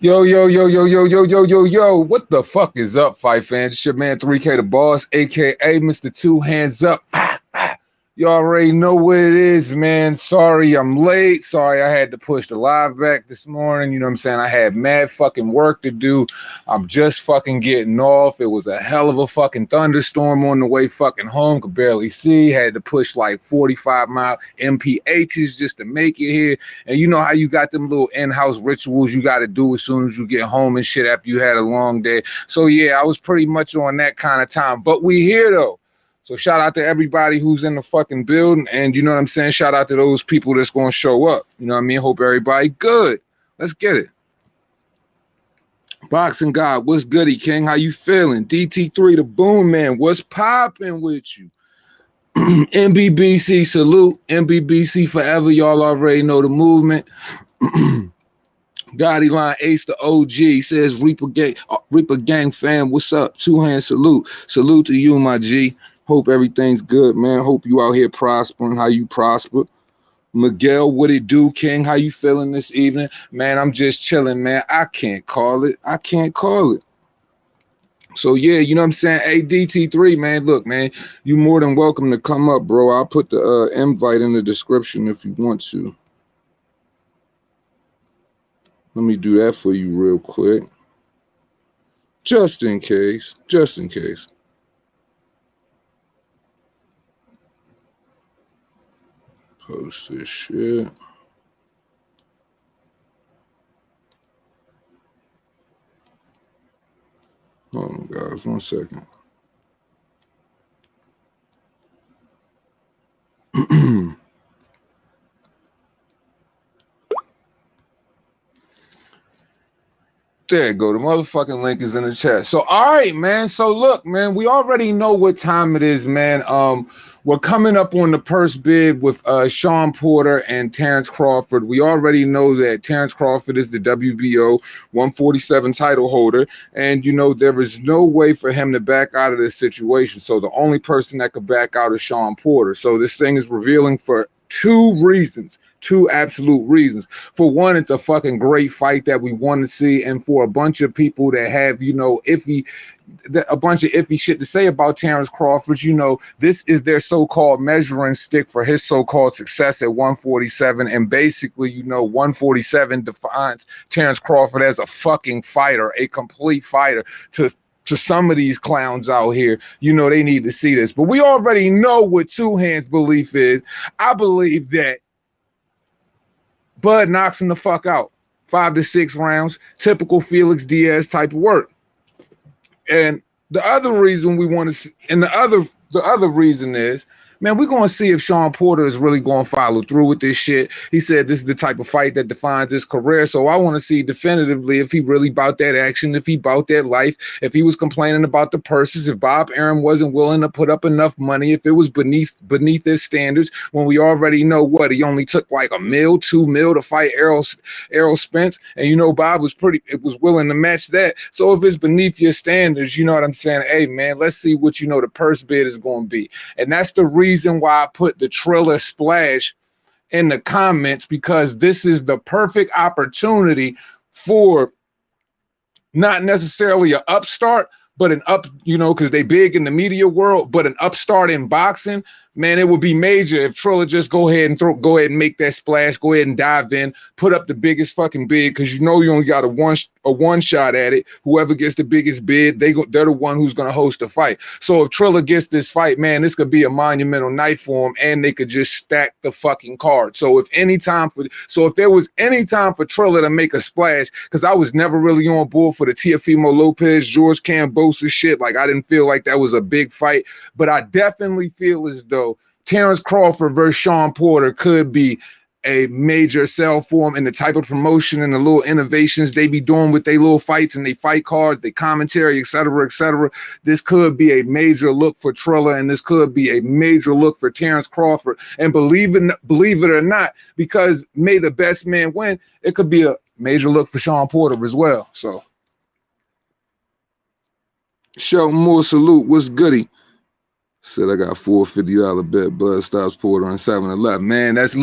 Yo, yo, yo, yo, yo, yo, yo, yo, yo. What the fuck is up, fight fans? It's your man 3K the Boss, aka Mr. Two Hands Up. You already know what it is, man. Sorry I'm late. Sorry I had to push the live back this morning. You know what I'm saying? I had mad fucking work to do. I'm just fucking getting off. It was a hell of a fucking thunderstorm on the way fucking home. Could barely see. Had to push like 45-mile MPHs just to make it here. And you know how you got them little in-house rituals you got to do as soon as you get home and shit after you had a long day. So yeah, I was pretty much on that kind of time. But we here though. So shout out to everybody who's in the fucking building. And you know what I'm saying? Shout out to those people that's going to show up. You know what I mean? Hope everybody good. Let's get it. Boxing God, what's goody, King? How you feeling? DT3 the Boom Man, what's popping with you? MBBC, salute. MBBC forever. Y'all already know the movement. Gotti Line Ace the OG says Reaper Gang fam, what's up? Two hand salute. Salute to you, my G. Hope everything's good, man. Hope you out here prospering. How you prosper? Miguel, what it do, King? How you feeling this evening? Man, I'm just chilling, man. I can't call it. So yeah, you know what I'm saying? Hey, DT3, man, look, man, you more than welcome to come up, bro. I'll put the invite in the description if you want to. Let me do that for you real quick. Just in case. Post this shit. Hold on, guys, 1 second. There you go. The motherfucking link is in the chat. So, all right, man. So, look, man, we already know what time it is, man. We're coming up on the purse bid with Shaun Porter and Terrence Crawford. We already know that Terrence Crawford is the WBO 147 title holder, and you know there is no way for him to back out of this situation. So, the only person that could back out is Shaun Porter. So, this thing is revealing for two absolute reasons. For one, it's a fucking great fight that we want to see, and for a bunch of people that have, you know, a bunch of iffy shit to say about Terrence Crawford, you know, this is their so-called measuring stick for his so-called success at 147, and basically, you know, 147 defines Terrence Crawford as a fucking fighter, a complete fighter. To some of these clowns out here, you know, they need to see this. But we already know what Two Hands' belief is. I believe that Bud knocks him the fuck out. 5 to 6 rounds, typical Felix Diaz type of work. And the other reason we want to see, and the other reason is, man, we're going to see if Shaun Porter is really going to follow through with this shit. He said this is the type of fight that defines his career. So I want to see definitively if he really bought that action, if he bought that life, if he was complaining about the purses, if Bob Arum wasn't willing to put up enough money, if it was beneath his standards, when we already know what, he only took like $1 mil, $2 mil to fight Errol Spence. And you know, Bob was willing to match that. So if it's beneath your standards, you know what I'm saying? Hey, man, let's see what, you know, the purse bid is going to be. And that's the reason why I put the TRILLER splash in the comments, because this is the perfect opportunity for not necessarily an upstart, but an you know, because they big in the media world, but an upstart in boxing. Man, it would be major if TRILLER just go ahead and make that splash, go ahead and dive in, put up the biggest fucking bid, because you know you only got a one shot at it. Whoever gets the biggest bid, they're the one who's gonna host the fight. So if TRILLER gets this fight, man, this could be a monumental night for him, and they could just stack the fucking card. So if there was any time for TRILLER to make a splash, because I was never really on board for the Teofimo Lopez, George Kambosos shit. Like, I didn't feel like that was a big fight, but I definitely feel as though Terrence Crawford versus Shaun Porter could be a major sell for him, and the type of promotion and the little innovations they be doing with their little fights and they fight cards, they commentary, etc., etc. This could be a major look for TRILLER, and this could be a major look for Terrence Crawford. And believe it or not, because may the best man win, it could be a major look for Shaun Porter as well. So, Shelton Moore, salute. What's goody? Said I got $450 bet. Bud stops Porter on 7-11. Man, that's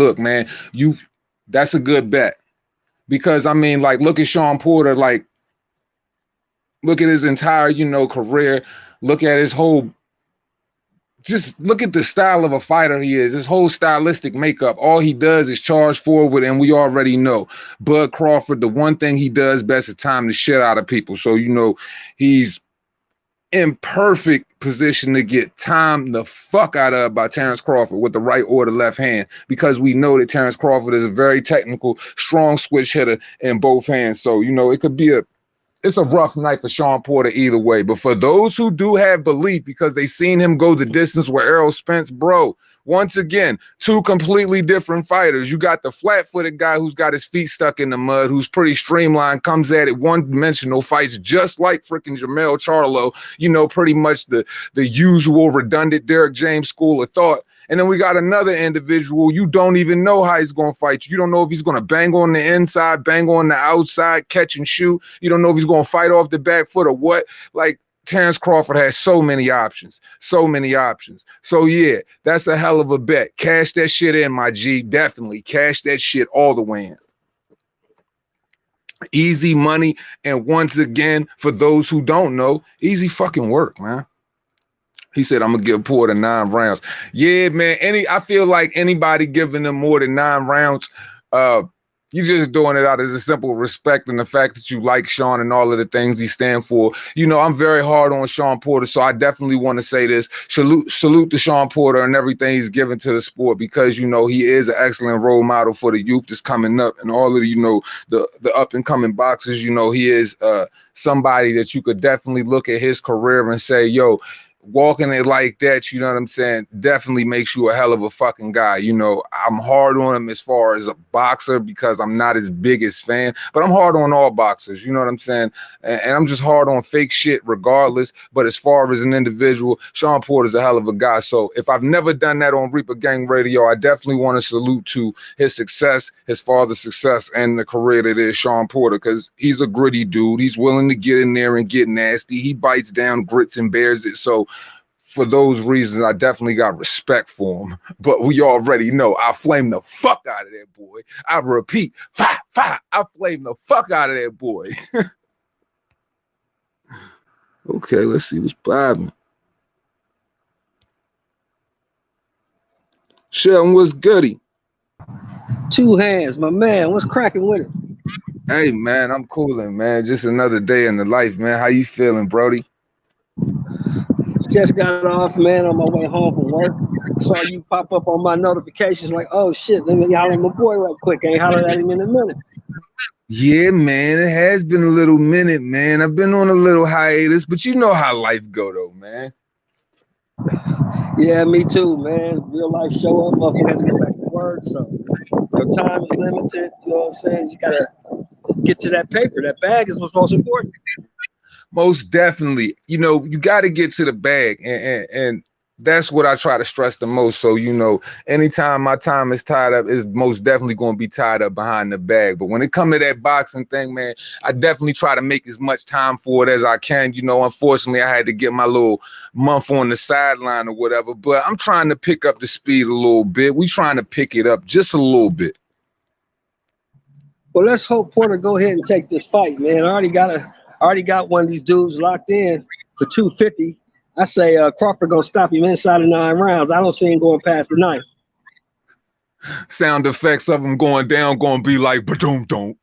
a good bet. Because I mean, like, look at Shaun Porter, like, look at his entire, you know, career. Look at his whole, just look at the style of a fighter he is. His whole stylistic makeup. All he does is charge forward, and we already know. Bud Crawford, the one thing he does best is time the shit out of people. So, you know, he's in perfect position to get timed the fuck out of by Terrence Crawford with the right or the left hand, because we know that Terrence Crawford is a very technical, strong switch hitter in both hands. So, you know, it could be it's a rough night for Shaun Porter either way. But for those who do have belief because they seen him go the distance with Errol Spence, bro, once again, two completely different fighters. You got the flat-footed guy who's got his feet stuck in the mud, who's pretty streamlined, comes at it one-dimensional, fights just like freaking Jermell Charlo, you know, pretty much the usual redundant Derrick James school of thought. And then we got another individual, you don't even know how he's going to fight you. You don't know if he's going to bang on the inside, bang on the outside, catch and shoot. You don't know if he's going to fight off the back foot or what. Like, Terrence Crawford has so many options, so many options. So, yeah, that's a hell of a bet. Cash that shit in, my G. Definitely cash that shit all the way in. Easy money. And once again, for those who don't know, easy fucking work, man. He said, I'm going to give Porter 9 rounds. Yeah, man. I feel like anybody giving them more than 9 rounds, you're just doing it out of a simple respect and the fact that you like Shaun and all of the things he stands for. You know, I'm very hard on Shaun Porter, so I definitely want to say this. Salute to Shaun Porter and everything he's given to the sport, because, you know, he is an excellent role model for the youth that's coming up and all of the, you know, the up-and-coming boxers. You know, he is somebody that you could definitely look at his career and say, yo, walking it like that, you know what I'm saying, definitely makes you a hell of a fucking guy. You know, I'm hard on him as far as a boxer because I'm not his biggest fan, but I'm hard on all boxers, you know what I'm saying? And I'm just hard on fake shit regardless. But as far as an individual, Shaun Porter's a hell of a guy. So if I've never done that on Reaper Gang Radio, I definitely want to salute to his success, his father's success, and the career that is Shaun Porter, because he's a gritty dude. He's willing to get in there and get nasty. He bites down, grits, and bears it. So for those reasons, I definitely got respect for him. But we already know I flame the fuck out of that boy. I repeat, I flame the fuck out of that boy. Okay, let's see what's popping. Sheldon, what's goody? 2 hands, my man. What's cracking with it? Hey, man, I'm coolin', man. Just another day in the life, man. How you feeling, Brody? Just got off, man, on my way home from work. Saw you pop up on my notifications like, oh, shit, let me holler at my boy right quick. I ain't hollered at him in a minute. Yeah, man, it has been a little minute, man. I've been on a little hiatus, but you know how life go, though, man. Yeah, me too, man. Real life show up, motherfucker had to get back to work, so your time is limited. You know what I'm saying? You got to get to that paper. That bag is what's most important. Most definitely. You know, you got to get to the bag, and that's what I try to stress the most. So, you know, anytime my time is tied up, is most definitely going to be tied up behind the bag. But when it comes to that boxing thing, man, I definitely try to make as much time for it as I can. You know, unfortunately, I had to get my little month on the sideline or whatever, but I'm trying to pick up the speed a little bit. We trying to pick it up just a little bit. Well, let's hope Porter go ahead and take this fight, man. I already got one of these dudes locked in for 250. I say Crawford gonna stop him inside of 9 rounds. I don't see him going past the 9th. Sound effects of him going down gonna be like ba-doom-doom.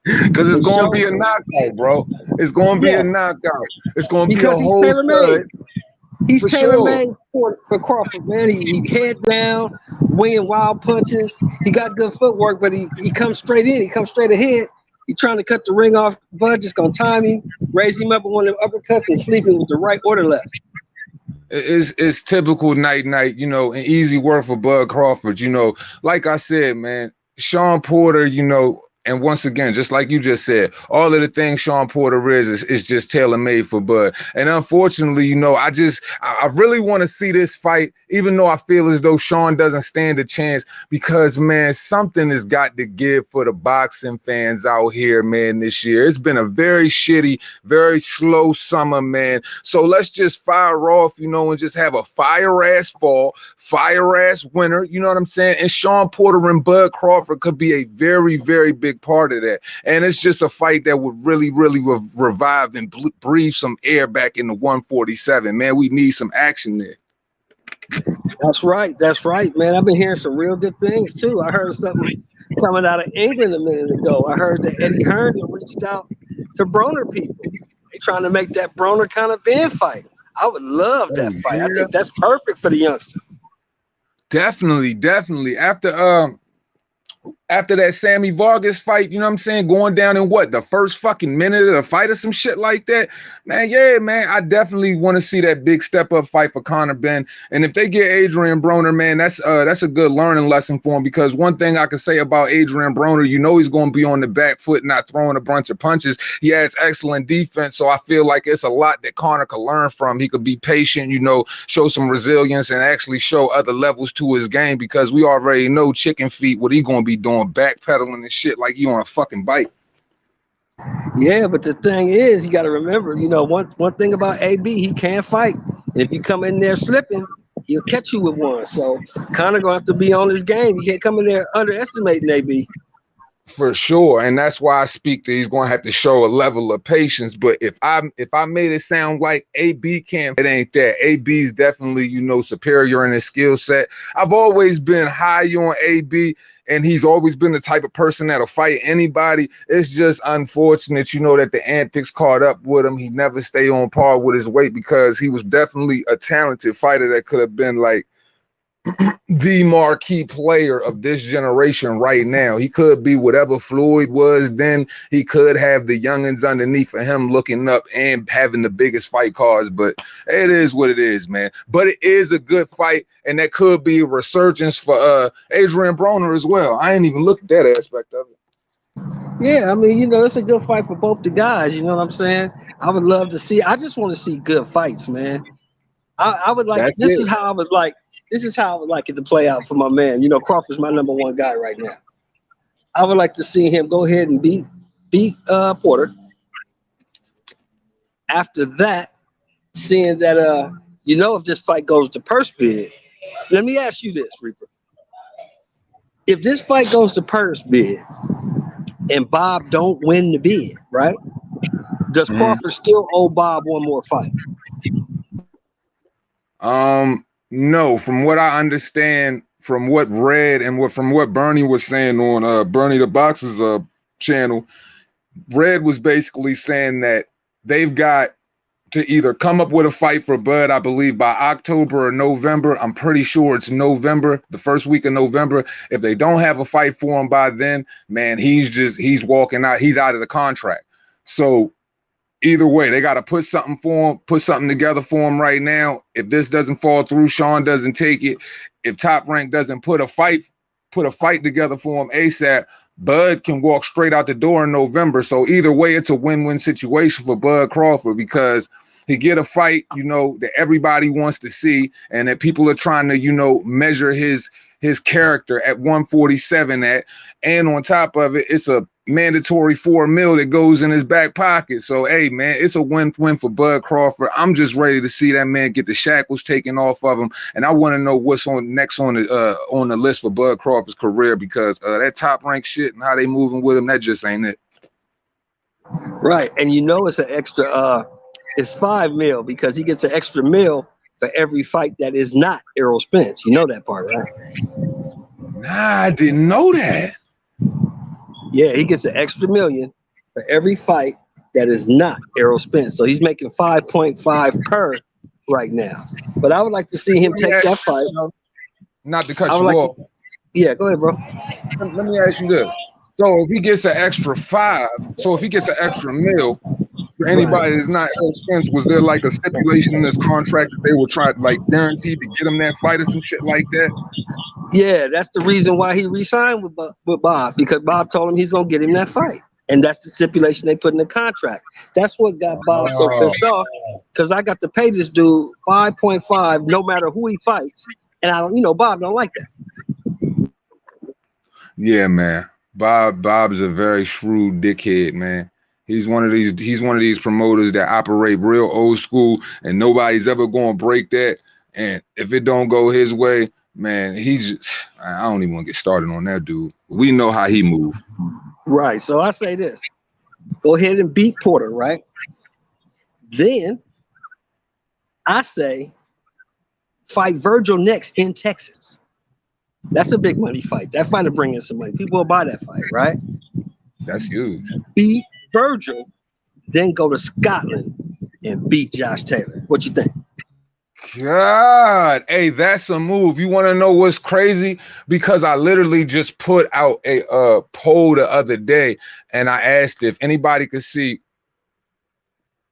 Because it's gonna be a knockout, bro. It's gonna be a knockout. It's gonna be a whole tailor-made. He's tailor-made for Crawford, man. He head down, winging wild punches. He got good footwork, but he comes straight in. He comes straight ahead. He's trying to cut the ring off. Bud just gonna time him, raise him up with one of them uppercuts, and sleep him with the right or the left. It's typical night, you know, and easy work for Bud Crawford. You know, like I said, man, Shaun Porter, you know, And once again, just like you just said, all of the things Shaun Porter is just tailor-made for Bud. And unfortunately, you know, I really want to see this fight, even though I feel as though Shaun doesn't stand a chance, because, man, something has got to give for the boxing fans out here, man, this year. It's been a very shitty, very slow summer, man. So let's just fire off, you know, and just have a fire-ass fall, fire-ass winner, you know what I'm saying? And Shaun Porter and Bud Crawford could be a very, very big part of that. And it's just a fight that would really, really revive and breathe some air back in the 147. Man, we need some action there. That's right. That's right, man. I've been hearing some real good things too. I heard something coming out of England a minute ago. I heard that Eddie Hearn reached out to Broner people. They trying to make that Broner kind of Ben fight. I would love that fight. I think that's perfect for the youngster. Definitely, definitely. After that Sammy Vargas fight, you know what I'm saying, going down in what, the first fucking minute of the fight or some shit like that, man, yeah, man, I definitely want to see that big step-up fight for Conor Benn. And if they get Adrian Broner, man, that's a good learning lesson for him, because one thing I can say about Adrian Broner, you know he's going to be on the back foot, not throwing a bunch of punches. He has excellent defense, so I feel like it's a lot that Conor could learn from. He could be patient, you know, show some resilience, and actually show other levels to his game, because we already know chicken feet, what he going to be doing, backpedaling and shit like you on a fucking bike. Yeah, but the thing is, you got to remember, you know, one thing about AB, he can fight. And if you come in there slipping, he'll catch you with one. So Conor gonna have to be on his game. You can't come in there underestimating AB. For sure, and that's why I speak that he's going to have to show a level of patience. But if I made it sound like AB can't, it ain't that. AB's definitely, you know, superior in his skill set. I've always been high on AB, and he's always been the type of person that'll fight anybody. It's just unfortunate, you know, that the antics caught up with him. He never stayed on par with his weight, because he was definitely a talented fighter that could have been like the marquee player of this generation right now. He could be whatever Floyd was then. He could have the youngins underneath of him looking up and having the biggest fight cards, but it is what it is, man. But it is a good fight, and that could be a resurgence for Adrian Broner as well. I ain't even looked at that aspect of it. Yeah, I mean, you know, it's a good fight for both the guys, you know what I'm saying? I would love to see, I just want to see good fights, man. I would like, this is how I would like it to play out for my man. You know, Crawford's my number one guy right now. I would like to see him go ahead and beat Porter. After that, seeing that you know, if this fight goes to purse bid, let me ask you this, Reaper. If this fight goes to purse bid and Bob don't win the bid, right? Does Crawford still owe Bob one more fight? No, from what I understand, from what Red and from what Bernie was saying on Bernie the Boxer's channel, Red was basically saying that they've got to either come up with a fight for Bud, I believe, by October or November. I'm pretty sure it's November, the first week of November. If they don't have a fight for him by then, man, he's walking out. He's out of the contract. So either way, they got to put something for him, put something together for him right now. If this doesn't fall through, Shaun doesn't take it. If Top Rank doesn't put a fight together for him ASAP, Bud can walk straight out the door in November. So either way, it's a win-win situation for Bud Crawford, because he get a fight, you know, that everybody wants to see, and that people are trying to, you know, measure his character at 147 at, and on top of it, it's a mandatory $4 million that goes in his back pocket. So hey, man, it's a win-win for Bud Crawford. I'm just ready to see that man get the shackles taken off of him, and I want to know what's next on the list for Bud Crawford's career, because that Top Rank shit and how they moving with him, that just ain't it. Right, and you know it's an extra. It's $5 million, because he gets an extra $1 million for every fight that is not Errol Spence. You know that part, right? Nah, I didn't know that. Yeah, he gets an extra $1 million for every fight that is not Errol Spence. So he's making 5.5 per right now. But I would like to see him take that fight. Not to cut you off. Yeah, go ahead, bro. Let me ask you this. So if he gets an extra $5 million for anybody that's not Errol Spence, was there like a stipulation in this contract that they were trying, like, guaranteed to get him that fight or some shit like that? Yeah, that's the reason why he re-signed with Bob, because Bob told him he's gonna get him that fight, and that's the stipulation they put in the contract. That's what got Bob so pissed off, because I got to pay this dude 5.5 no matter who he fights, and I don't, Bob don't like that. Yeah, man. Bob's a very shrewd dickhead, man. He's one of these promoters that operate real old school, and nobody's ever going to break that. And if it don't go his way, man, I don't even want to get started on that dude. We know how he moves. Right. So I say this: go ahead and beat Porter, right? Then I say fight Virgil next in Texas. That's a big money fight. That fight will bring in some money. People will buy that fight, right? That's huge. Beat Virgil, then go to Scotland and beat Josh Taylor. What you think? God, hey, that's a move. You want to know what's crazy? Because I literally just put out a poll the other day, and I asked if anybody could see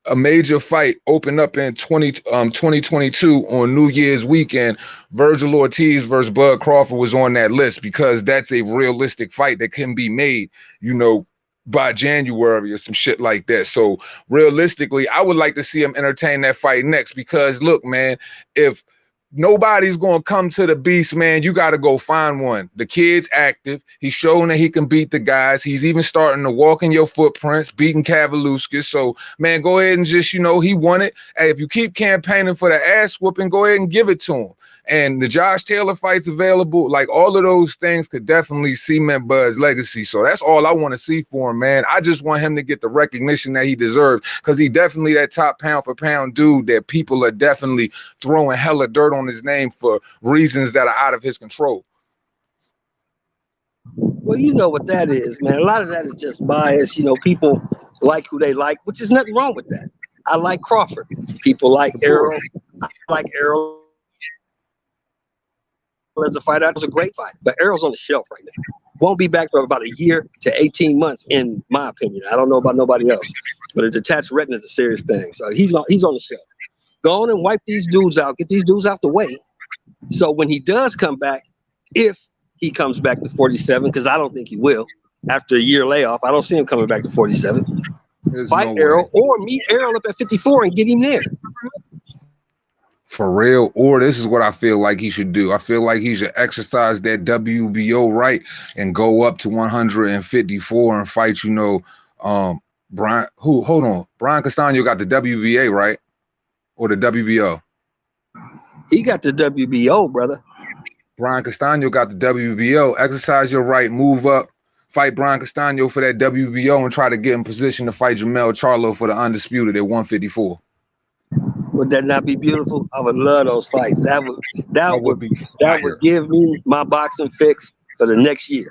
a major fight open up in 2022 on New Year's weekend. Virgil Ortiz versus Bud Crawford was on that list because that's a realistic fight that can be made, by January or some shit like that. So realistically, I would like to see him entertain that fight next, because look, man, if nobody's going to come to the beast, man, you got to go find one. The kid's active. He's showing that he can beat the guys. He's even starting to walk in your footprints, beating Kavaluskas. So, man, go ahead and just, he won it. Hey, if you keep campaigning for the ass whooping, go ahead and give it to him. And the Josh Taylor fight's available. Like, all of those things could definitely cement Bud's legacy. So that's all I want to see for him, man. I just want him to get the recognition that he deserves, because he definitely that top pound for pound dude that people are definitely throwing hella dirt on his name for reasons that are out of his control. Well, you know what that is, man. A lot of that is just bias. People like who they like, which is nothing wrong with that. I like Crawford. People like Errol. I like Errol as a fighter. That was a great fight, but Errol's on the shelf right now. Won't be back for about a year to 18 months, in my opinion. I don't know about nobody else, but a detached retina is a serious thing. So he's on the shelf. Go on and wipe these dudes out. Get these dudes out the way. So when he does come back, if he comes back to 47, because I don't think he will, after a year layoff, I don't see him coming back to 47. Fight Errol, or meet Errol up at 54 and get him there. For real. Or this is what I feel like he should do. I feel like he should exercise that WBO right and go up to 154 and fight, Brian. Hold on. Brian Castano got the WBA, right? Or the WBO? He got the WBO, brother. Brian Castano got the WBO. Exercise your right, move up, fight Brian Castano for that WBO, and try to get in position to fight Jermell Charlo for the undisputed at 154. Would that not be beautiful? I would love those fights. That would give me my boxing fix for the next year.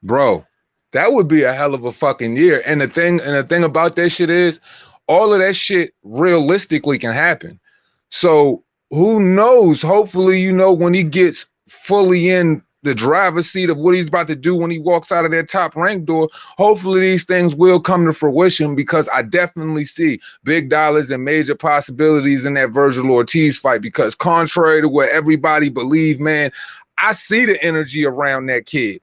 Bro, that would be a hell of a fucking year. And the thing about that shit is, all of that shit realistically can happen. So who knows? Hopefully, when he gets fully in the driver's seat of what he's about to do when he walks out of that top rank door, hopefully these things will come to fruition, because I definitely see big dollars and major possibilities in that Virgil Ortiz fight, because contrary to what everybody believe, man, I see the energy around that kid.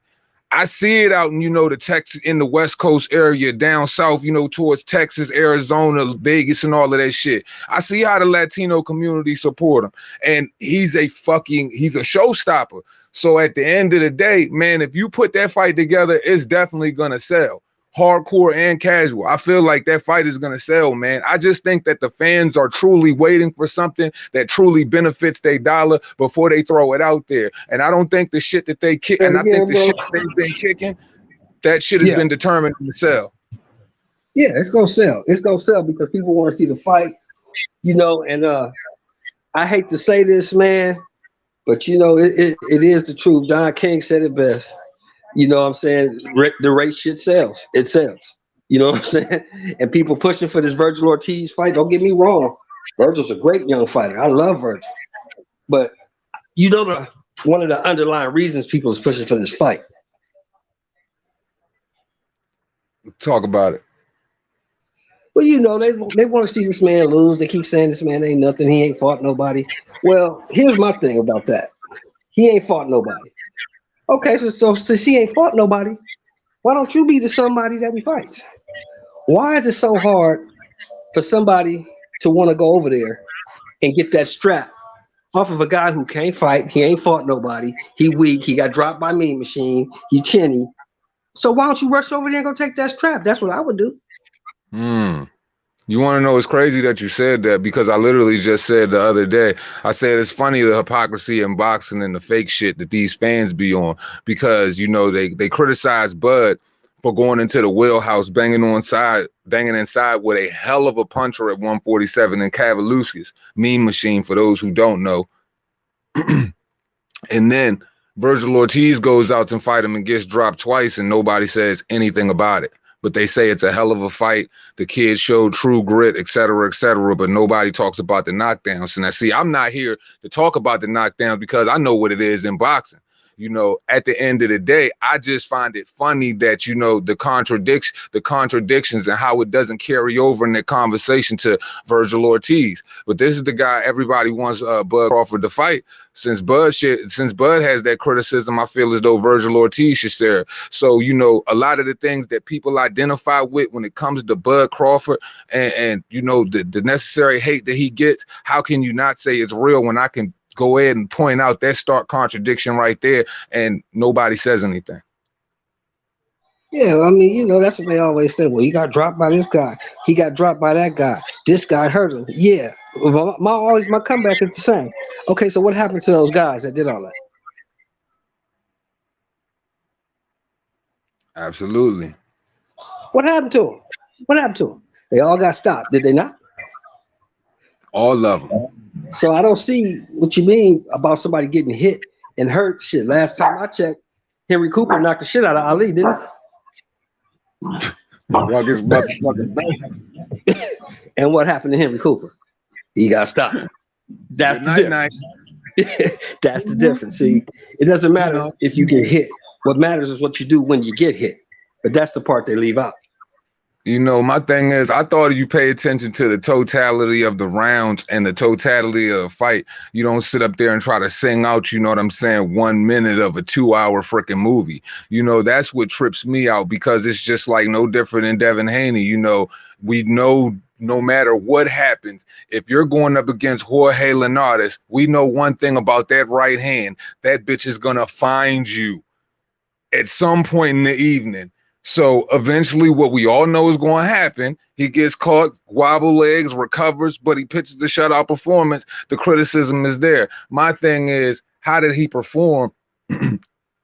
I see it out in, the Texas, in the West Coast area, down south, towards Texas, Arizona, Vegas, and all of that shit. I see how the Latino community support him. And he's a showstopper. So at the end of the day, man, if you put that fight together, it's definitely going to sell. Hardcore and casual. I feel like that fight is going to sell, man. I just think that the fans are truly waiting for something that truly benefits their dollar before they throw it out there. And I don't think the shit that they kick, and I think the shit that they've been kicking, that shit has been determined to sell. Yeah, it's going to sell. It's going to sell because people want to see the fight, and I hate to say this, man, but it is the truth. Don King said it best. You know what I'm saying? The race shit sells. It sells. You know what I'm saying? And people pushing for this Virgil Ortiz fight. Don't get me wrong. Virgil's a great young fighter. I love Virgil. But one of the underlying reasons people is pushing for this fight. Talk about it. Well, they want to see this man lose. They keep saying this man ain't nothing. He ain't fought nobody. Well, here's my thing about that. He ain't fought nobody. Okay, so since he ain't fought nobody, why don't you be the somebody that he fights? Why is it so hard for somebody to want to go over there and get that strap off of a guy who can't fight? He ain't fought nobody. He weak. He got dropped by Mean Machine. He chinny. So why don't you rush over there and go take that strap? That's what I would do. You want to know it's crazy that you said that, because I literally just said the other day, I said it's funny the hypocrisy in boxing and the fake shit that these fans be on, because, you know, they criticize Bud for going into the wheelhouse, banging inside with a hell of a puncher at 147 in Cavaluskis, Mean Machine for those who don't know. And then Virgil Ortiz goes out to fight him and gets dropped twice and nobody says anything about it. But they say it's a hell of a fight. The kid showed true grit, et cetera, but nobody talks about the knockdowns. And I see, I'm not here to talk about the knockdowns because I know what it is in boxing. You know, at the end of the day, I just find it funny that, you know, the contradictions and how it doesn't carry over in the conversation to Virgil Ortiz. But this is the guy everybody wants Bud Crawford to fight. Since Bud has that criticism, I feel as though Virgil Ortiz should share. So, you know, a lot of the things that people identify with when it comes to Bud Crawford and you know, the necessary hate that he gets, how can you not say it's real when I can go ahead and point out that stark contradiction right there and nobody says anything? Yeah, I mean, you know, that's what they always say. Well, he got dropped by this guy. He got dropped by that guy. This guy hurt him. Yeah. My comeback is the same. Okay, so what happened to those guys that did all that? Absolutely. What happened to them? They all got stopped, did they not? All of them. So I don't see what you mean about somebody getting hit and hurt. Shit, last time I checked, Henry Cooper knocked the shit out of Ali, didn't he? And what happened to Henry Cooper? He got stopped. That's the difference. That's the difference. See, it doesn't matter if you get hit. What matters is what you do when you get hit. But that's the part they leave out. You know, my thing is, I thought you pay attention to the totality of the rounds and the totality of the fight. You don't sit up there and try to sing out, you know what I'm saying, 1 minute of a 2-hour freaking movie. You know, that's what trips me out, because it's just like no different than Devin Haney. You know, we know no matter what happens, if you're going up against Jorge Linares, we know one thing about that right hand: that bitch is going to find you at some point in the evening. So eventually what we all know is going to happen. He gets caught, wobble legs, recovers, but he pitches the shutout performance. The criticism is there. My thing is, how did he perform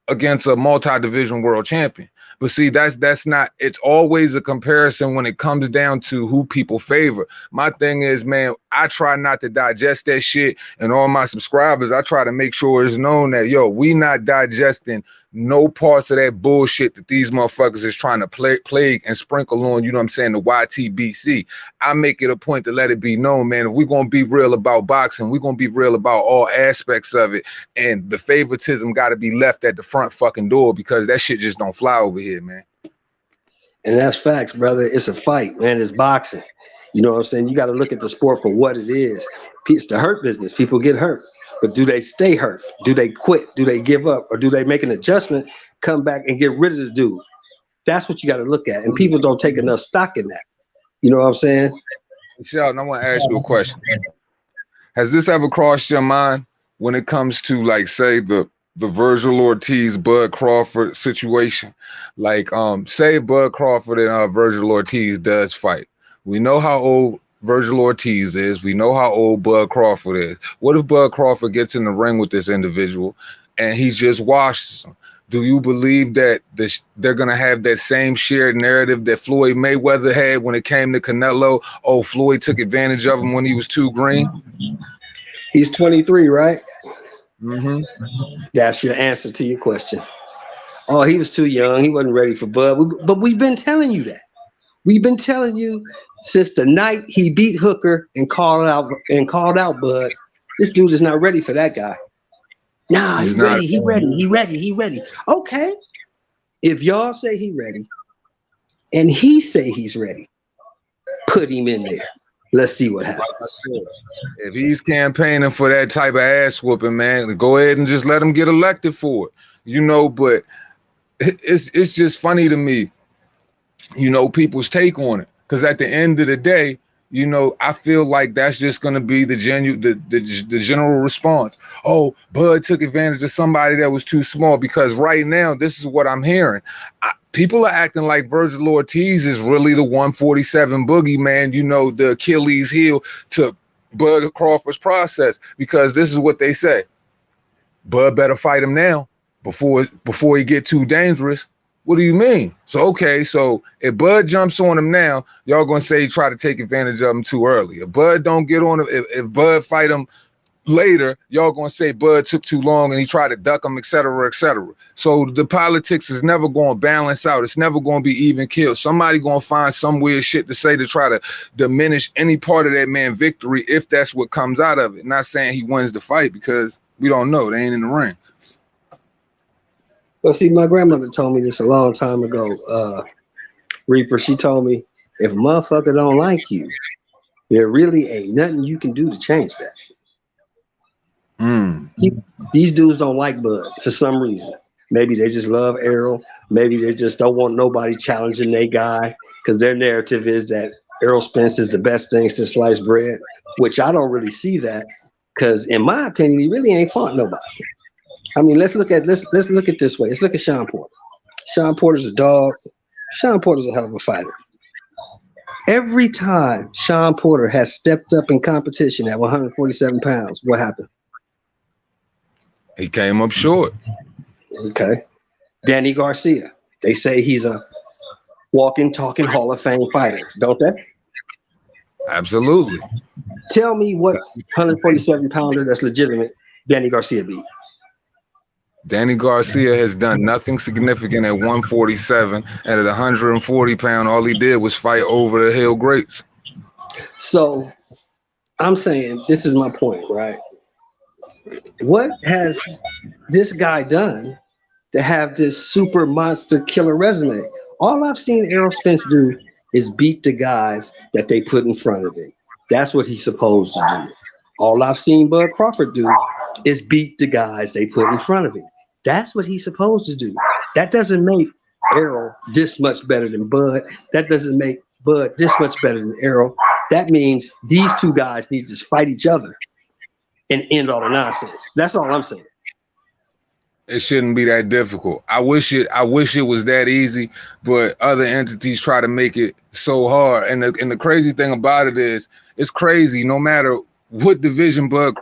against a multi-division world champion? But see, that's not, it's always a comparison when it comes down to who people favor. My thing is, man, I try not to digest that shit, and all my subscribers, I try to make sure it's known that, yo, we not digesting no parts of that bullshit that these motherfuckers is trying to plague and sprinkle on, you know what I'm saying, the YTBC. I make it a point to let it be known, man, if we're going to be real about boxing, we're going to be real about all aspects of it, and the favoritism got to be left at the front fucking door, because that shit just don't fly over here, man. And that's facts, brother. It's a fight, man. It's boxing. You know what I'm saying? You got to look at the sport for what it is. It's the hurt business. People get hurt. But do they stay hurt? Do they quit? Do they give up? Or do they make an adjustment, come back and get rid of the dude? That's what you got to look at. And people don't take enough stock in that. You know what I'm saying? Sheldon, I want to ask you a question. Has this ever crossed your mind when it comes to, like, say, the Virgil Ortiz, Bud Crawford situation? Like, say Bud Crawford and Virgil Ortiz does fight. We know how old Virgil Ortiz is. We know how old Bud Crawford is. What if Bud Crawford gets in the ring with this individual and he just washes him? Do you believe that they're going to have that same shared narrative that Floyd Mayweather had when it came to Canelo? Oh, Floyd took advantage of him when he was too green? He's 23, right? Mm-hmm. That's your answer to your question. Oh, he was too young. He wasn't ready for Bud. But we've been telling you that. We've been telling you since the night he beat Hooker and called out Bud. This dude is not ready for that guy. Nah, he's ready. He ready. Okay. If y'all say he ready and he say he's ready, put him in there. Let's see what happens. If he's campaigning for that type of ass whooping, man, go ahead and just let him get elected for it. You know, but it's just funny to me, you know, people's take on it. Because at the end of the day, you know, I feel like that's just going to be the general response. Oh, Bud took advantage of somebody that was too small. Because right now, this is what I'm hearing. People are acting like Virgil Ortiz is really the 147 boogeyman, you know, the Achilles heel to Bud Crawford's process. Because this is what they say. Bud better fight him now before he get too dangerous. What do you mean? So, okay, so if Bud jumps on him now, y'all gonna say he try to take advantage of him too early. If Bud don't get on him, if Bud fight him later, y'all gonna say Bud took too long and he tried to duck him, etc., etc. So the politics is never gonna balance out. It's never gonna be even killed. Somebody gonna find some weird shit to say to try to diminish any part of that man's victory if that's what comes out of it. Not saying he wins the fight because we don't know. They ain't in the ring. Well, see, my grandmother told me this a long time ago, Reaper. She told me, if a motherfucker don't like you, there really ain't nothing you can do to change that. These dudes don't like Bud for some reason. Maybe they just love Errol. Maybe they just don't want nobody challenging their guy because their narrative is that Errol Spence is the best thing since sliced bread, which I don't really see that because, in my opinion, he really ain't fought nobody. I mean, let's look at this way. Let's look at Shaun Porter. Shaun Porter's a dog. Shaun Porter's a hell of a fighter. Every time Shaun Porter has stepped up in competition at 147 pounds, what happened? He came up short. Okay. Danny Garcia. They say he's a walking, talking Hall of Fame fighter, don't they? Absolutely. Tell me what 147 pounder that's legitimate Danny Garcia beat. Danny Garcia has done nothing significant at 147, and at 140 pound, all he did was fight over the hill greats. So I'm saying, this is my point, right? What has this guy done to have this super monster killer resume? All I've seen Errol Spence do is beat the guys that they put in front of him. That's what he's supposed to do. All I've seen Bud Crawford do is beat the guys they put in front of him. That's what he's supposed to do. That doesn't make Errol this much better than Bud. That doesn't make Bud this much better than Errol. That means these two guys need to just fight each other and end all the nonsense. That's all I'm saying. It shouldn't be that difficult. I wish it was that easy, but other entities try to make it so hard. And the crazy thing about it is, it's crazy. No matter what division Bud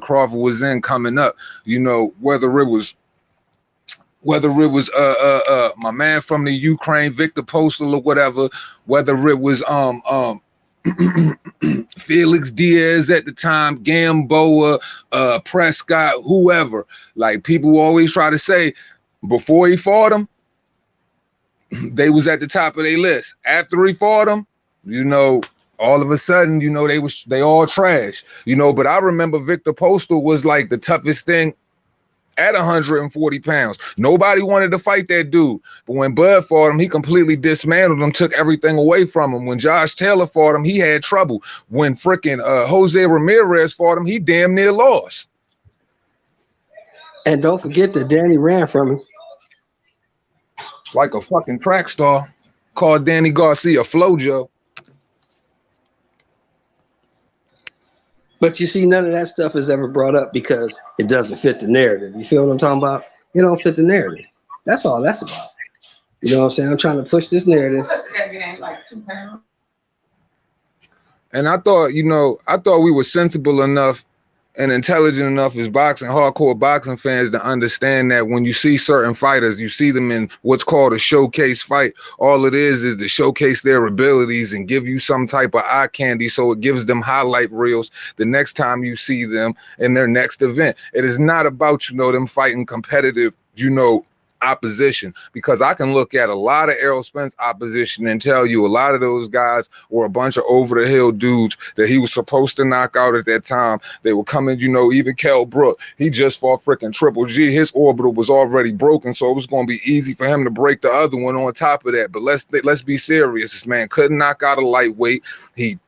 Crawford was in coming up, you know, whether it was my man from the Ukraine, Victor Postal or whatever, whether it was Felix Diaz at the time, Gamboa, Prescott, whoever. Like, people always try to say before he fought him, they was at the top of their list. After he fought him, you know, all of a sudden, you know, they all trash. You know, but I remember Victor Postal was like the toughest thing at 140 pounds. Nobody wanted to fight that dude. But when Bud fought him, he completely dismantled him, took everything away from him. When Josh Taylor fought him, he had trouble. When freaking Jose Ramirez fought him, he damn near lost. And don't forget that Danny ran from him. Like a fucking track star. Called Danny Garcia Flojo. But you see, none of that stuff is ever brought up because it doesn't fit the narrative. You feel what I'm talking about? It don't fit the narrative. That's all that's about. You know what I'm saying? I'm trying to push this narrative. Like 2 pounds. And I thought we were sensible enough and intelligent enough as hardcore boxing fans to understand that when you see certain fighters, you see them in what's called a showcase fight. All it is to showcase their abilities and give you some type of eye candy, so it gives them highlight reels the next time you see them in their next event. It is not about, them fighting competitive, opposition, because I can look at a lot of Errol Spence opposition and tell you a lot of those guys were a bunch of over the hill dudes that he was supposed to knock out at that time. They were coming, you know, even Kell Brook, he just fought freaking Triple G. His orbital was already broken, so it was going to be easy for him to break the other one on top of that. But let's be serious. This man couldn't knock out a lightweight. He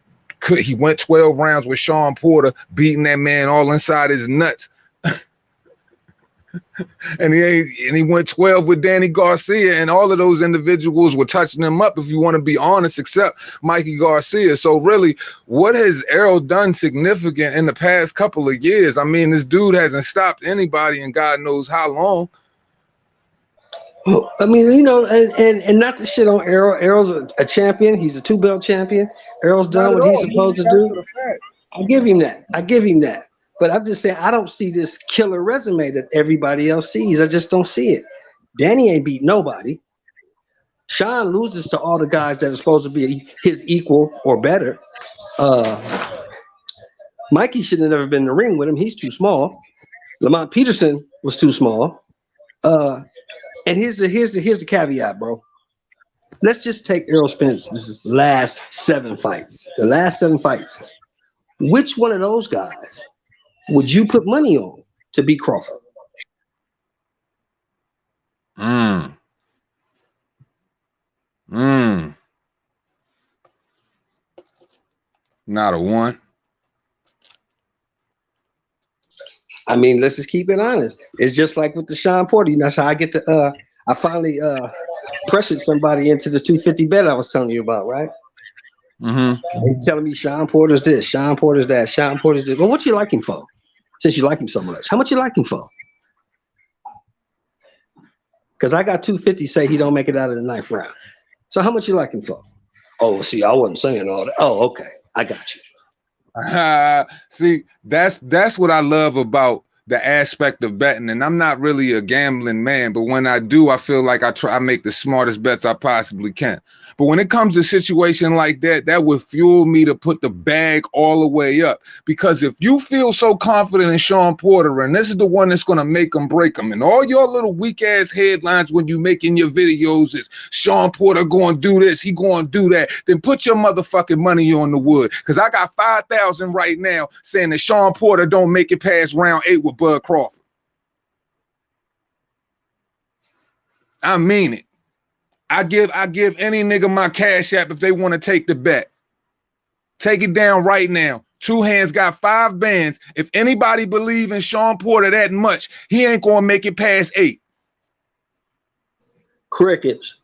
went 12 rounds with Shaun Porter, beating that man all inside his nuts. and he went 12 with Danny Garcia, and all of those individuals were touching him up, if you want to be honest, except Mikey Garcia. So really, what has Errol done significant in the past couple of years? I mean, this dude hasn't stopped anybody in God knows how long. I mean, you know, and not to shit on Errol. Errol's a champion. He's a 2-belt champion. Errol's done what he's supposed to do. I give him that. But I'm just saying, I don't see this killer resume that everybody else sees. I just don't see it. Danny ain't beat nobody. Shaun loses to all the guys that are supposed to be his equal or better. Mikey should have never been in the ring with him. He's too small. Lamont Peterson was too small. And here's the caveat, bro. Let's just take Errol Spence's last 7 fights. The last 7 fights. Which one of those guys would you put money on to beat Crawford? Not a one. I mean, let's just keep it honest. It's just like with the Shaun Porter. You know, that's how I get to I finally pressured somebody into the 250 bet I was telling you about, right? Mm-hmm. They telling me Shaun Porter's this, Shaun Porter's that, Shaun Porter's this. Well, what you like him for? Since you like him so much, how much you like him for? Because I got 250 say he don't make it out of the 9th round. So how much you like him for? Oh, see, I wasn't saying all that. Oh, okay, I got you. See, that's what I love about the aspect of betting. And I'm not really a gambling man, but when I do, I feel like I make the smartest bets I possibly can. But when it comes to a situation like that, that would fuel me to put the bag all the way up. Because if you feel so confident in Shaun Porter, and this is the one that's going to make him break him, and all your little weak ass headlines when you making your videos is Shaun Porter going to do this, he going to do that, then put your motherfucking money on the wood. Because I got 5,000 right now saying that Shaun Porter don't make it past round 8 with Bud Crawford. I mean it. I give any nigga my cash app if they want to take the bet. Take it down right now. 2 Hands got 5 bands. If anybody believe in Shaun Porter that much, he ain't gonna make it past 8. Crickets.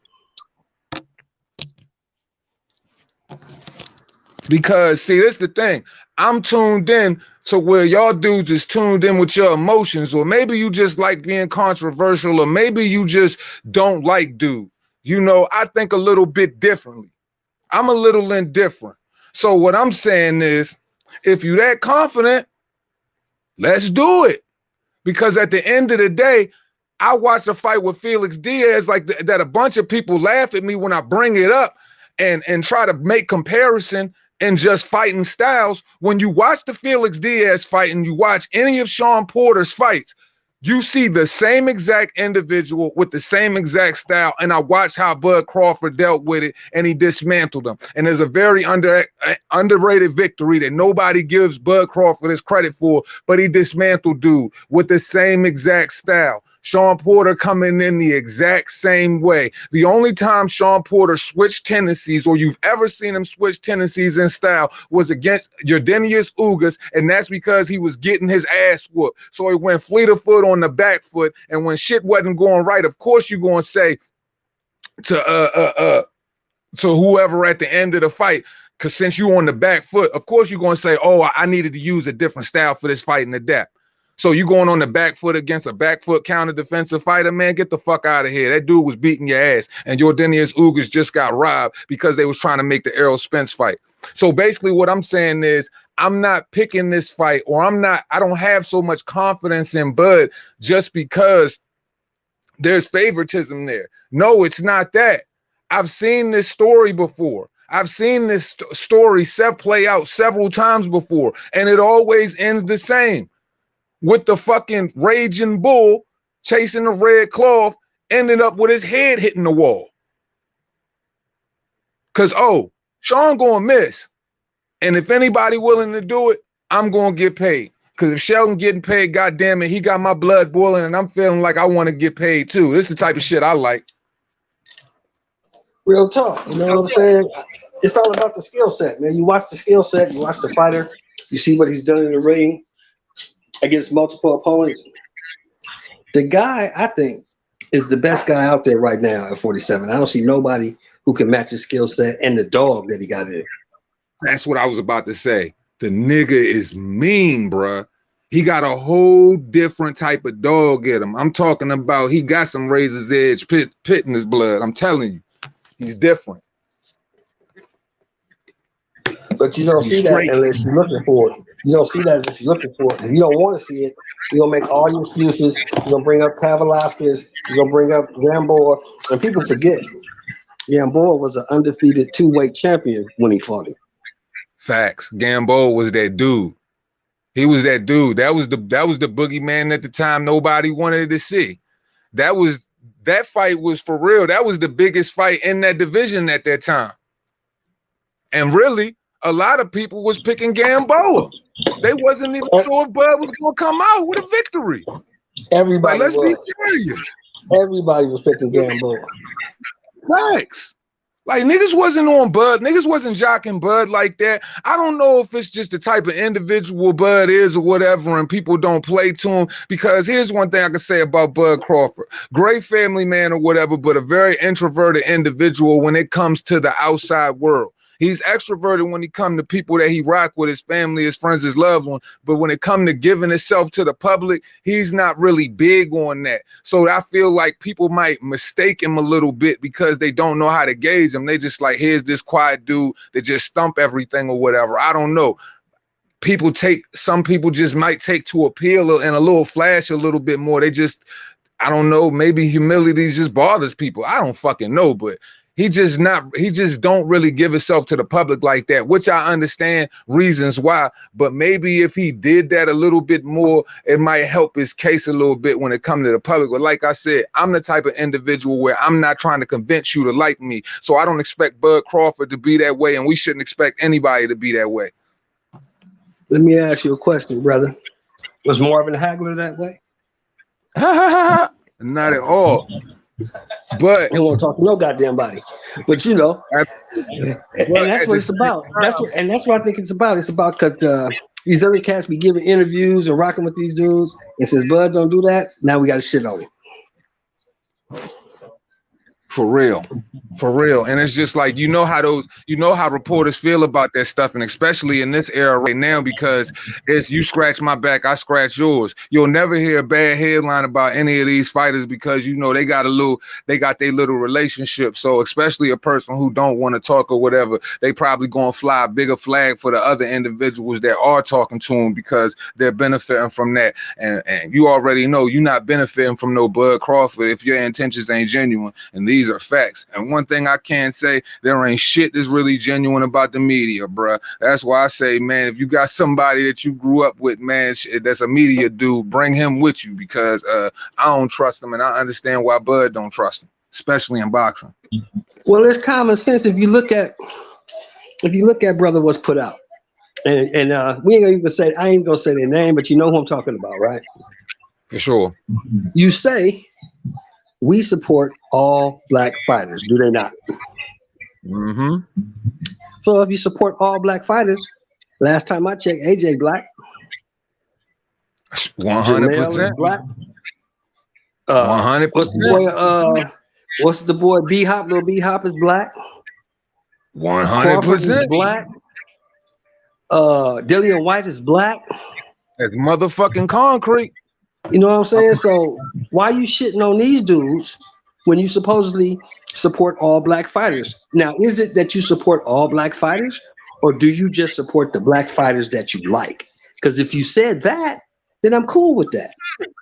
Because see, that's the thing. I'm tuned in to where y'all dudes is tuned in with your emotions, or maybe you just like being controversial, or maybe you just don't like dude. You know, I think a little bit differently. I'm a little indifferent. So what I'm saying is, if you're that confident, let's do it. Because at the end of the day, I watched a fight with Felix Diaz like that a bunch of people laugh at me when I bring it up and try to make comparison and just fighting styles. When you watch the Felix Diaz fight and you watch any of Shaun Porter's fights, you see the same exact individual with the same exact style. And I watched how Bud Crawford dealt with it, and he dismantled him. And there's a very underrated victory that nobody gives Bud Crawford his credit for, but he dismantled dude with the same exact style. Shaun Porter coming in the exact same way. The only time Shaun Porter switched tendencies, or you've ever seen him switch tendencies in style, was against Jordanius Ugas, and that's because he was getting his ass whooped. So he went fleet of foot on the back foot, and when shit wasn't going right, of course you're going to say to whoever at the end of the fight, because since you on the back foot, of course you're going to say, oh, I needed to use a different style for this fight and adapt. So you going on the back foot against a back foot counter defensive fighter, man, get the fuck out of here. That dude was beating your ass, and Jordanius Ugas just got robbed because they was trying to make the Errol Spence fight. So basically what I'm saying is I'm not picking this fight, or I don't have so much confidence in Bud just because there's favoritism there. No, it's not that. I've seen this story before. I've seen this story play out several times before, and it always ends the same. With the fucking raging bull chasing the red cloth ended up with his head hitting the wall. Cause Shaun gonna miss. And if anybody willing to do it, I'm gonna get paid. Cause if Sheldon getting paid, goddamn it, he got my blood boiling and I'm feeling like I want to get paid too. This is the type of shit I like. Real talk, you know what I'm saying? It's all about the skill set, man. You watch the skill set, you watch the fighter, you see what he's done in the ring against multiple opponents. The guy, I think, is the best guy out there right now at 47. I don't see nobody who can match his skill set and the dog that he got in. That's what I was about to say. The nigga is mean, bruh. He got a whole different type of dog in him. I'm talking about he got some razor's edge pit in his blood. I'm telling you, he's different. But you don't see that unless you're looking for it. You don't see that unless you're looking for it. If you don't want to see it, you're going to make all your excuses. You're going to bring up Velasquez. You're going to bring up Gamboa. And people forget, Gamboa was an undefeated two-weight champion when he fought him. Facts. Gamboa was that dude. He was that dude. That was the boogeyman at the time nobody wanted to see. That fight was for real. That was the biggest fight in that division at that time. And really, a lot of people was picking Gamboa. They wasn't even sure if Bud was gonna come out with a victory. Everybody let's be serious. Everybody was picking Gamboa. Facts. Like niggas wasn't on Bud, niggas wasn't jocking Bud like that. I don't know if it's just the type of individual Bud is or whatever, and people don't play to him. Because here's one thing I can say about Bud Crawford: great family man or whatever, but a very introverted individual when it comes to the outside world. He's extroverted when he come to people that he rock with, his family, his friends, his loved one. But when it come to giving himself to the public, he's not really big on that. So I feel like people might mistake him a little bit because they don't know how to gauge him. They just like, here's this quiet dude that just stump everything or whatever. I don't know. Some people just might take to appeal and a little flash a little bit more. They just, I don't know, maybe humility just bothers people. I don't fucking know, but he just don't really give himself to the public like that, which I understand reasons why. But maybe if he did that a little bit more, it might help his case a little bit when it comes to the public. But like I said, I'm the type of individual where I'm not trying to convince you to like me. So I don't expect Bud Crawford to be that way, and we shouldn't expect anybody to be that way. Let me ask you a question, brother. Was Marvin Hagler that way? Not at all. But he won't talk to no goddamn body. But you know, and that's what it's about. That's what I think it's about. It's about because these other cats be giving interviews and rocking with these dudes, and since Bud don't do that, now we got to shit on him. For real. And it's just like, you know how reporters feel about that stuff, and especially in this era right now, because it's you scratch my back, I scratch yours. You'll never hear a bad headline about any of these fighters because they got their little relationship. So especially a person who don't want to talk or whatever, they probably gonna fly a bigger flag for the other individuals that are talking to them because they're benefiting from that. And you already know you're not benefiting from no Bud Crawford if your intentions ain't genuine. And these are facts. And one thing I can say, there ain't shit that's really genuine about the media, bruh. That's why I say, man, if you got somebody that you grew up with, man, that's a media dude, bring him with you, because I don't trust him, and I understand why Bud don't trust him, especially in boxing. Well, it's common sense if you look at brother what's put out. And we ain't gonna even say, I ain't gonna say their name, but you know who I'm talking about, right? For sure. You say we support all black fighters, do they not? Mm-hmm. So if you support all black fighters, last time I checked, AJ black. 100% black. 100%. What's the boy? B Hop, little B Hop is black. 100% black. Dillian White is black. That's motherfucking concrete. You know what I'm saying? So why you shitting on these dudes when you supposedly support all black fighters? Now, is it that you support all black fighters, or do you just support the black fighters that you like? Because if you said that, then I'm cool with that.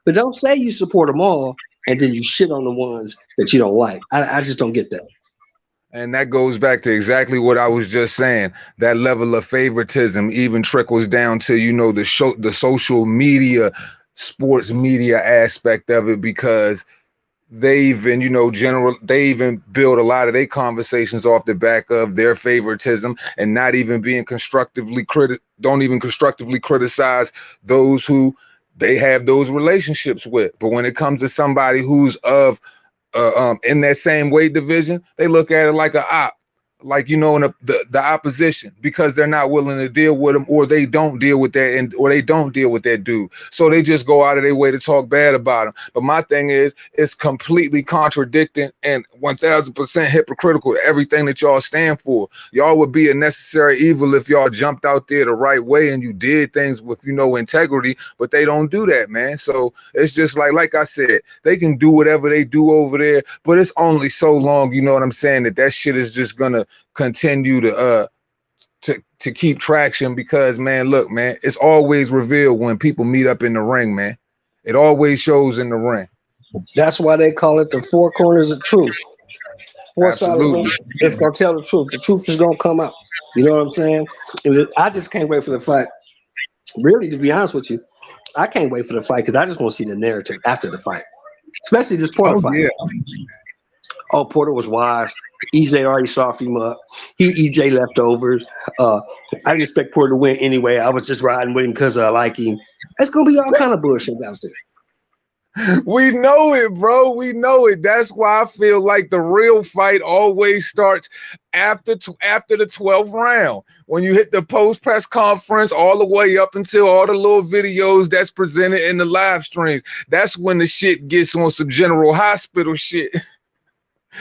But don't say you support them all and then you shit on the ones that you don't like. I just don't get that. And that goes back to exactly what I was just saying. That level of favoritism even trickles down to, the social media, sports media aspect of it, because they even, you know, they even build a lot of their conversations off the back of their favoritism and not even being don't even constructively criticize those who they have those relationships with. But when it comes to somebody who's in that same weight division, they look at it like a op, like, you know, in the opposition, because they're not willing to deal with them, or they don't deal with that, or they don't deal with that dude. So they just go out of their way to talk bad about him. But my thing is, it's completely contradicting and 1000% hypocritical to everything that y'all stand for. Y'all would be a necessary evil if y'all jumped out there the right way and you did things with, you know, integrity, but they don't do that, man. So it's just like I said, they can do whatever they do over there, but it's only so long, you know what I'm saying, that shit is just gonna continue to keep traction, because, man, look, man, it's always revealed when people meet up in the ring, man. It always shows in the ring. That's why they call it the four corners of truth. Four Absolutely. sides. It's gonna tell the truth. The truth is gonna come out. You know what I'm saying? I just can't wait for the fight. Really, to be honest with you, I can't wait for the fight because I just want to see the narrative after the fight, especially this Porter fight. Yeah. Oh, Porter was wise. EJ already softened him up. EJ leftovers. I didn't expect Porter to win anyway. I was just riding with him because I like him. It's gonna be all kind of bullshit out there. We know it, bro. We know it. That's why I feel like the real fight always starts after the 12th round. When you hit the post press conference all the way up until all the little videos that's presented in the live streams, that's when the shit gets on some General Hospital shit.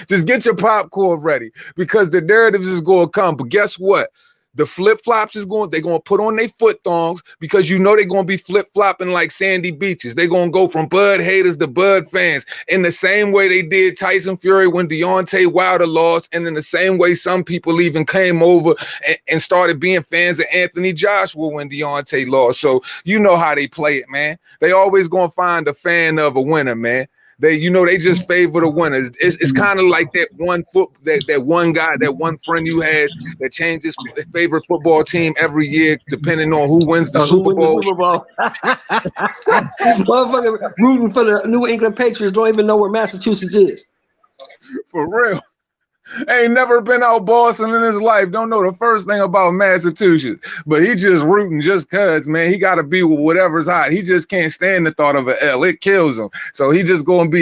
Just get your popcorn ready, because the narratives is going to come. But guess what? The flip-flops they're going to put on their foot thongs, because you know they're going to be flip-flopping like sandy beaches. They're going to go from Bud haters to Bud fans in the same way they did Tyson Fury when Deontay Wilder lost, and in the same way some people even came over and started being fans of Anthony Joshua when Deontay lost. So you know how they play it, man. They always going to find a fan of a winner, man. They just favor the winners. It's kind of like that one guy, that one friend you has that changes his favorite football team every year depending on who wins the Super Bowl. Motherfucker rooting for the New England Patriots don't even know where Massachusetts is. For real. Ain't never been out Boston in his life. Don't know the first thing about Massachusetts. But he just rooting just cause, man. He got to be with whatever's hot. He just can't stand the thought of an L. It kills him. So he just going to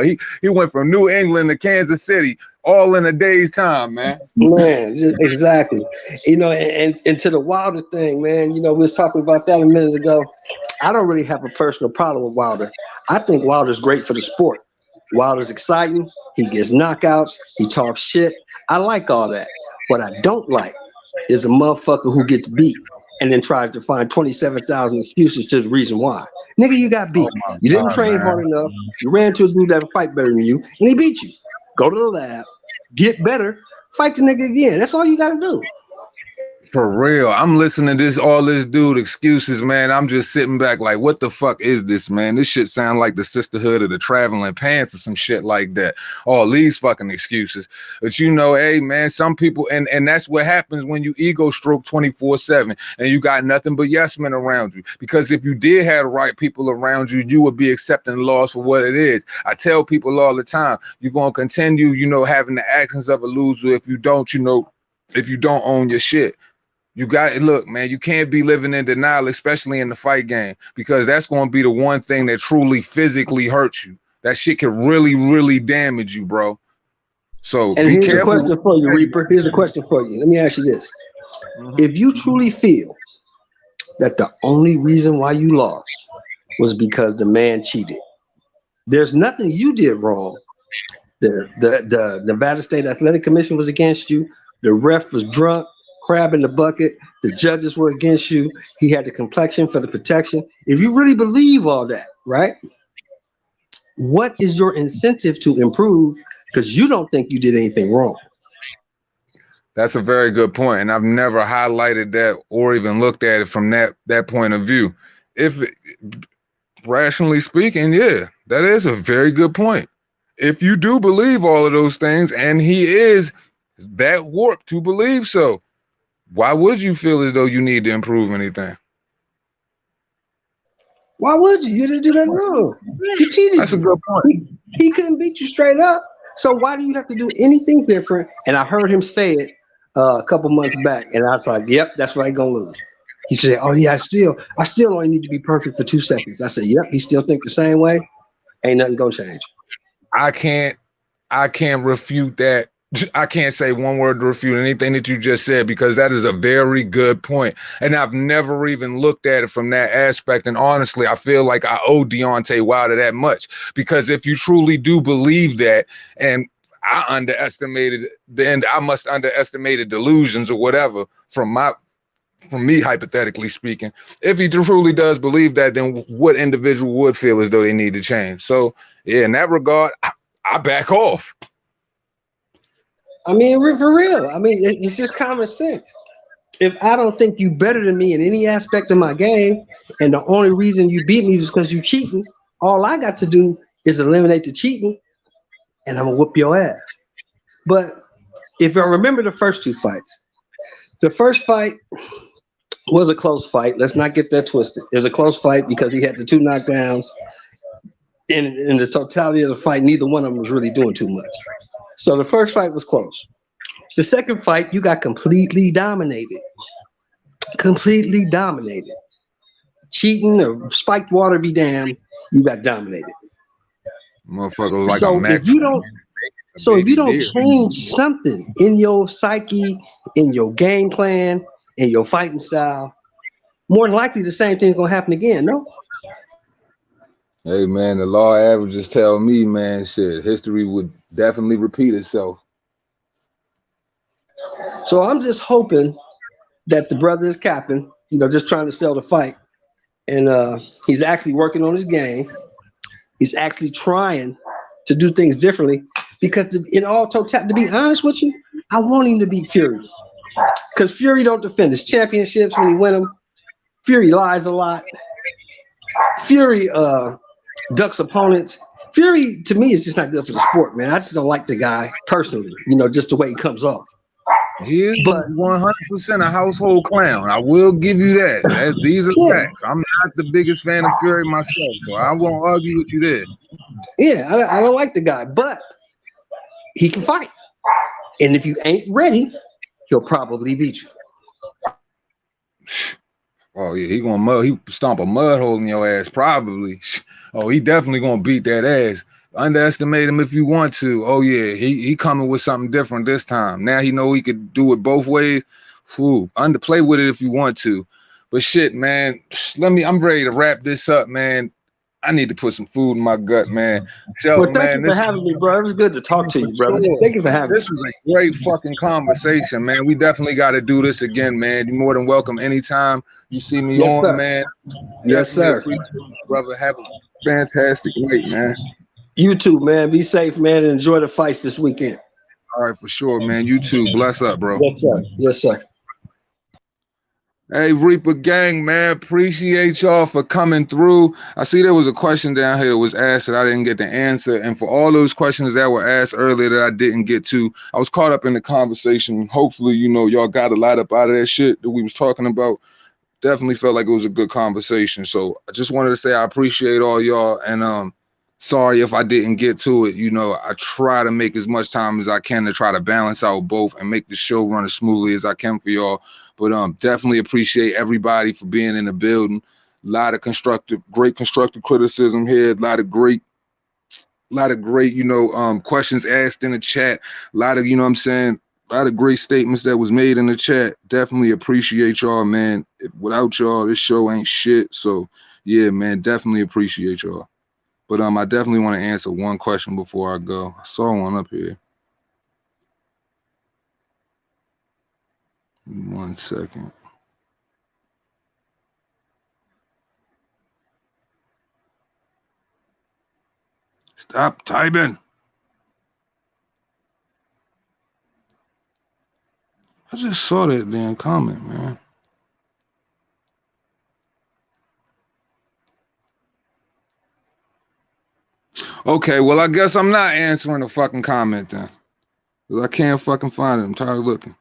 be he went from New England to Kansas City all in a day's time, man. Man, exactly. You know, and to the Wilder thing, man, you know, we was talking about that a minute ago. I don't really have a personal problem with Wilder. I think Wilder's great for the sport. Wilder's exciting. He gets knockouts. He talks shit. I like all that. What I don't like is a motherfucker who gets beat and then tries to find 27,000 excuses to the reason why. Nigga, you got beat. You didn't train hard enough. You ran to a dude that would fight better than you, and he beat you. Go to the lab, get better, fight the nigga again. That's all you got to do. For real, I'm listening to all this dude excuses, man. I'm just sitting back like, what the fuck is this, man? This shit sound like the Sisterhood of the Traveling Pants or some shit like that. All these fucking excuses. But you know, hey, man, some people, and that's what happens when you ego stroke 24/7 and you got nothing but yes men around you. Because if you did have the right people around you, you would be accepting the loss for what it is. I tell people all the time, you're going to continue, you know, having the actions of a loser if you don't, you know, if you don't own your shit. You got it. Look, man, you can't be living in denial, especially in the fight game, because that's going to be the one thing that truly physically hurts you. That shit can really, really damage you, bro. So and be here's careful. a question for you, Reaper. Here's a question for you. Let me ask you this. If you truly feel that the only reason why you lost was because the man cheated, there's nothing you did wrong. The Nevada State Athletic Commission was against you. The ref was drunk, crab in the bucket. The judges were against you. He had the complexion for the protection. If you really believe all that, right? What is your incentive to improve? Because you don't think you did anything wrong. That's a very good point, and I've never highlighted that or even looked at it from that point of view. Rationally speaking, yeah, that is a very good point. If you do believe all of those things, and he is that warped to believe so, why would you feel as though you need to improve anything? Why would you? You didn't do nothing wrong. He cheated. That's a good point. He couldn't beat you straight up. So why do you have to do anything different? And I heard him say it a couple months back, and I was like, "Yep, that's why he's gonna lose." He said, "Oh yeah, I still only need to be perfect for 2 seconds." I said, "Yep." He still think the same way. Ain't nothing gonna change. I can't refute that. I can't say one word to refute anything that you just said, because that is a very good point. And I've never even looked at it from that aspect. And honestly, I feel like I owe Deontay Wilder that much, because if you truly do believe that, and I must underestimated delusions or whatever from me, hypothetically speaking. If he truly does believe that, then what individual would feel as though they need to change? So yeah, in that regard, I back off. I mean, for real. I mean, it's just common sense. If I don't think you better than me in any aspect of my game, and the only reason you beat me is because you cheating, all I got to do is eliminate the cheating, and I'm gonna whoop your ass. But if I remember the first 2 fights, the first fight was a close fight. Let's not get that twisted. It was a close fight because he had the 2 knockdowns. In the totality of the fight, neither one of them was really doing too much. So the first fight was close. The second fight, you got completely dominated. Completely dominated. Cheating or spiked water be damned, you got dominated. Motherfucker was like so a match. If you don't change something in your psyche, in your game plan, in your fighting style, more than likely the same thing's gonna happen again, no? Hey man, the law averages tell me, man, shit, history would definitely repeat itself. So I'm just hoping that the brother is capping, just trying to sell the fight. And he's actually working on his game. He's actually trying to do things differently, because to be honest with you, I want him to beat Fury. Because Fury don't defend his championships when he win them. Fury lies a lot. Fury ducks opponents. Fury, to me, is just not good for the sport, man. I just don't like the guy personally, just the way he comes off. He is 100% a household clown. I will give you that. These are facts. I'm not the biggest fan of Fury myself, so I won't argue with you there. Yeah, I don't like the guy, but he can fight. And if you ain't ready, he'll probably beat you. Oh yeah, he stomp a mud hole in your ass, probably. Oh, he definitely gonna beat that ass. Underestimate him if you want to. Oh yeah, he coming with something different this time. Now he know he could do it both ways. Underplay with it if you want to. But shit, man, I'm ready to wrap this up, man. I need to put some food in my gut, man. Well, thank you for having me, bro. It was good to talk to you, brother. Thank you for having me. This was a great fucking conversation, man. We definitely got to do this again, man. You're more than welcome anytime you see me on, sir. Man. Yes, sir. Brother, have a fantastic night, man. You too, man. Be safe, man, and enjoy the fights this weekend. All right, for sure, man. You too. Bless up, bro. Yes, sir. Yes, sir. Hey, Reaper Gang, man, appreciate y'all for coming through. I see there was a question down here that was asked that I didn't get the answer. And for all those questions that were asked earlier that I didn't get to, I was caught up in the conversation. Hopefully, y'all got a lot up out of that shit that we was talking about. Definitely felt like it was a good conversation. So I just wanted to say I appreciate all y'all. And sorry if I didn't get to it. I try to make as much time as I can to try to balance out both and make the show run as smoothly as I can for y'all. But definitely appreciate everybody for being in the building. A lot of great constructive criticism here. A lot of great, questions asked in the chat. A lot of, a lot of great statements that was made in the chat. Definitely appreciate y'all, man. Without y'all, this show ain't shit. So yeah, man, definitely appreciate y'all. But I definitely want to answer one question before I go. I saw one up here. 1 second. Stop typing. I just saw that damn comment, man. Okay, well, I guess I'm not answering the fucking comment then. Because I can't fucking find it. I'm tired of looking.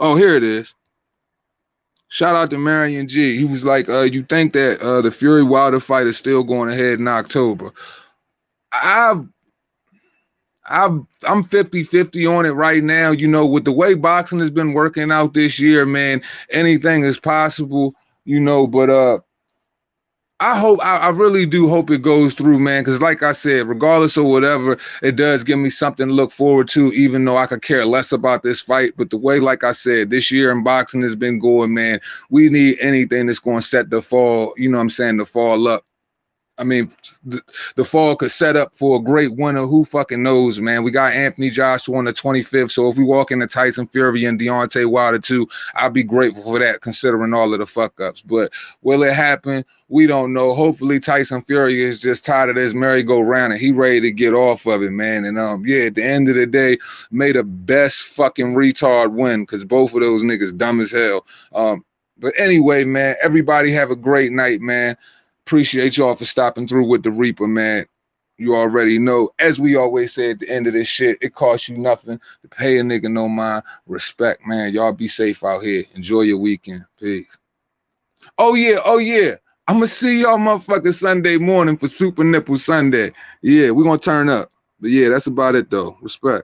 Oh, here it is. Shout out to Marion G. He was like, you think that the Fury Wilder fight is still going ahead in October? I'm 50-50 on it right now. You know, with the way boxing has been working out this year, man, anything is possible, you know, but I really do hope it goes through, man, because like I said, regardless of whatever, it does give me something to look forward to, even though I could care less about this fight. But the way, like I said, this year in boxing has been going, man, we need anything that's going to set the fall, you know what I'm saying, the fall up. I mean, the fall could set up for a great winner. Who fucking knows, man? We got Anthony Joshua on the 25th. So if we walk into Tyson Fury and Deontay Wilder too, I'll be grateful for that, considering all of the fuck ups. But will it happen? We don't know. Hopefully Tyson Fury is just tired of this merry-go-round and he ready to get off of it, man. And yeah, at the end of the day, may the best fucking retard win, because both of those niggas dumb as hell. But anyway, man, everybody have a great night, man. Appreciate y'all for stopping through with the Reaper, man. You already know, as we always say at the end of this shit, it costs you nothing to pay a nigga no mind. Respect, man. Y'all be safe out here. Enjoy your weekend. Peace. Oh yeah. I'm gonna see y'all motherfucking Sunday morning for Super Nipple Sunday. Yeah, we're gonna turn up. But yeah, that's about it though. Respect.